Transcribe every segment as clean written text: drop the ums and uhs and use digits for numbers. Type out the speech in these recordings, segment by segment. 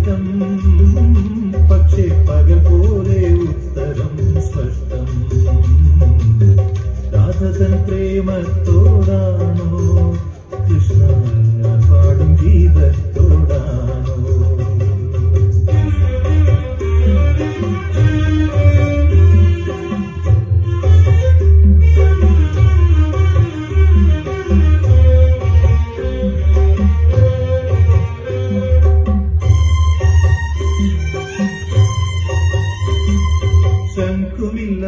ഇഷ്ടം, പക്ഷേ പകൽ പോലെ ഉത്തരം സ്പഷ്ടം. രാധതൻ പ്രേമത്തോടാണോ കൃഷ്ണ പാടും ഗീതത്തോടാണോ? ശംഖുമില്ല,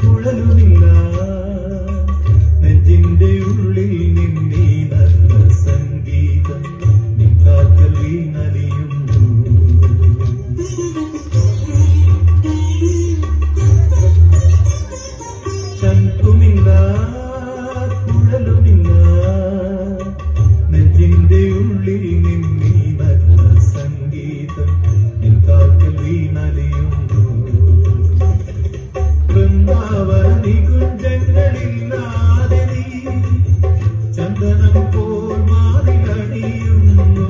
കുഴലുമില്ല, നെഞ്ചിന്റെ ഉള്ളിൽ നിന്നീ നല്ല സംഗീതം നിക്കാക്കൽ വീണലിയുന്നു. ശംഖുമില്ല, കുഴലുമില്ല, നെഞ്ചിന്റെ ഉള്ളിൽ നിന്നീ നല്ല സംഗീതം നിക്കാക്കൽ വീണലിയുന്നു. വൃന്ദാവനി കുഞ്ചങ്ങളില്ലാതെ നീ ചന്ദനം പോൽ മാറിലണിയുന്നു.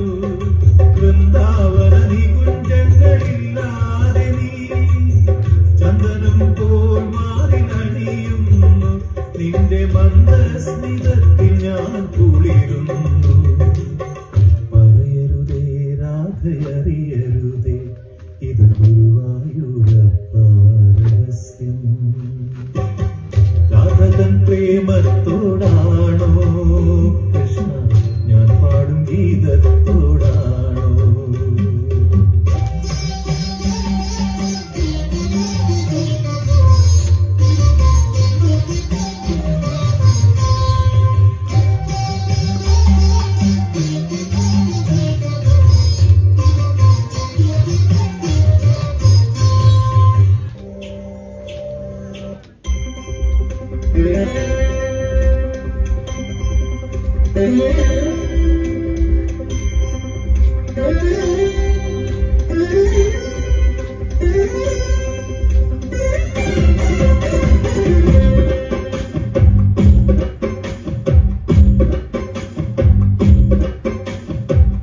വൃന്ദാവനി കുഞ്ചങ്ങളില്ലാതെ നീ ചന്ദനം പോൽ മാറിലണിയുന്നു. നിന്റെ മന്ദസ്മിതത്തിൽ ഞാൻ കുളിരുന്നു. പറയരുതേ രാധയറിയരുതേ, ഇത് ഗുരുവായൂരപ്പ രഹസ്യം. രാധതൻ പ്രേമത്തോടാണോ കൃഷ്ണ ഞാൻ പാടും ഗീതത്തോടാണോ?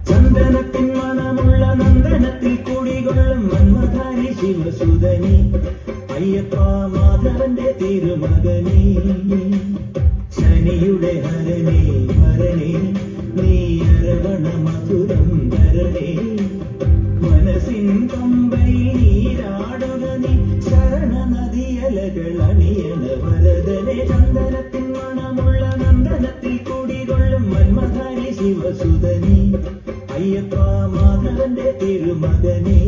ചന്ദനത്തിൻ മണമുള്ള നന്ദനത്തിൽ കുടികൊള്ളും മന്മഥാരി ശിവസുതനി, അയ്യപ്പ മാധവന്റെ തിരുമകനേ, ശനിയുടെ ഹരണേ ഹരണേ, നീ അരവണ മധുരം ധരണേ, മനസ്സിൻ പമ്പയിൽ നീരാടുക നീ, ശരണ നദിയലകൾ അണിയണ വരദനെ. ചന്ദനത്തിൻ മണമുള്ള നന്ദനത്തിൽ കുടികൊള്ളും മന്മഥാരി ശിവസുതനി, അയ്യപ്പ മാധവന്റെ തിരുമകനേ.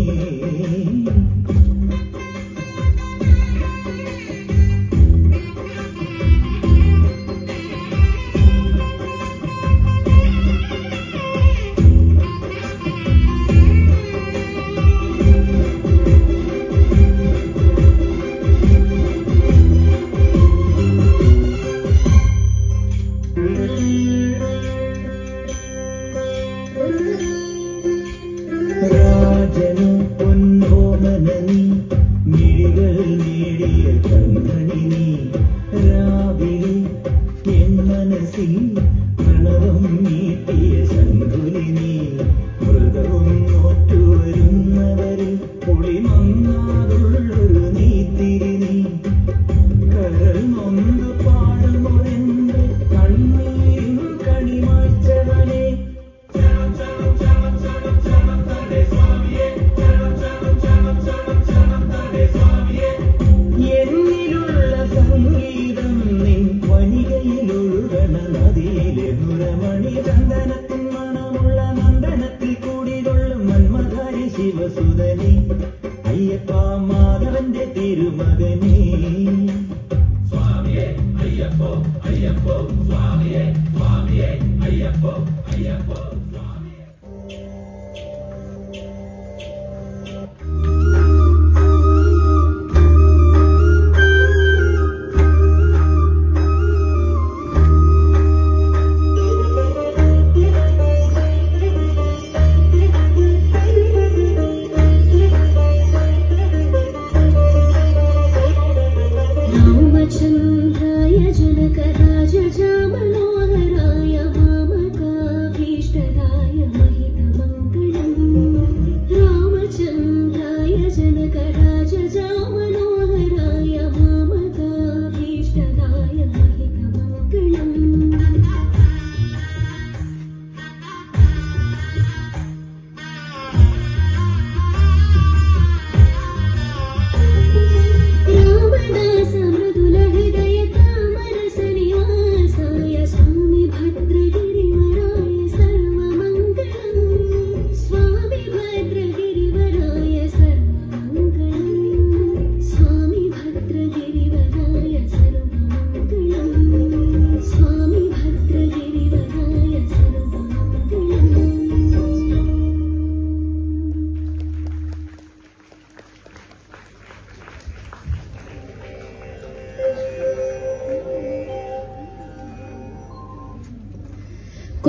രാജനു പൊന്നോമനനി, മിഴികൾ നേടിയ കൺമണി നീ, രാവിലെ എൻ മനസ്സിൽ പ്രണവം നീട്ടിയ ശങ്കുലി നീ, മൃഗവും നോറ്റുവരുന്നവരിൽ പൊളിമങ്ങാതുള്ളൊരു നീത്തിരി നീ, കരൾ നൊന്ത് പാടുമൊരെന്റെ കണ്ണീരിൻ കണിമാച്ചവനെ. എന്നിലുള്ള സംഗീതം നിൻ വനികയിലൊഴുകണ നദിയിലെ നുരമണി. ചന്ദനത്തിൻ മണമുള്ള നന്ദനത്തിൽ കൂടികൊള്ളും മന്മഥാരി ശിവസുതനി, അയ്യപ്പ മാധവന്റെ തിരുമകനേ. സ്വാമിയേ അയ്യപ്പോ അയ്യപ്പോ, സ്വാമിയേ സ്വാമിയേ അയ്യപ്പോ അയ്യപ്പോ. रामचन्द्राय जनकराज मनोहराय वामकाभीष्टाय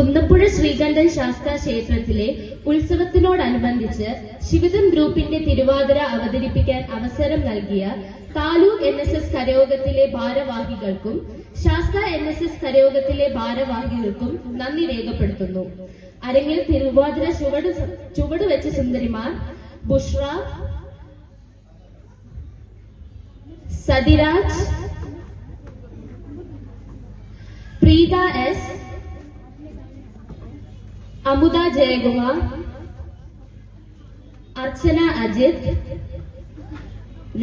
കുന്നപ്പുഴ ശ്രീകണ്ഠൻ ശാസ്താ ക്ഷേത്രത്തിലെ ഉത്സവത്തിനോടനുബന്ധിച്ച് ശിവദം ഗ്രൂപ്പിന്റെ തിരുവാതിര അവതരിപ്പിക്കാൻ അവസരം നൽകിയ താലൂക്ക് NSS കരയോഗത്തിലെ ഭാരവാഹികൾക്കും ശാസ്ത NSS കരയോഗത്തിലെ ഭാരവാഹികൾക്കും നന്ദി രേഖപ്പെടുത്തുന്നു. അരങ്ങിൽ തിരുവാതിര ചുവടുവെച്ച സുന്ദരിമാർ ബുഷ്ര, സതിരാജ്, പ്രീത S, അമുദ ജയകുമാർ, അർച്ചന അജിത്,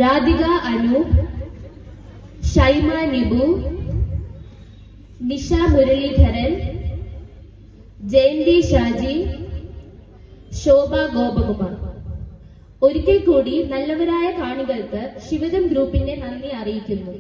രാധിക അനൂപ്, ഷൈമ നിബു, നിഷ മുരളീധരൻ, ജയന്തി ഷാജി, ശോഭ ഗോപകുമാർ. ഒരിക്കൽ കൂടി നല്ലവരായ കാണികൾക്ക് ശിവദം ഗ്രൂപ്പിന്റെ നന്ദി അറിയിക്കുന്നു.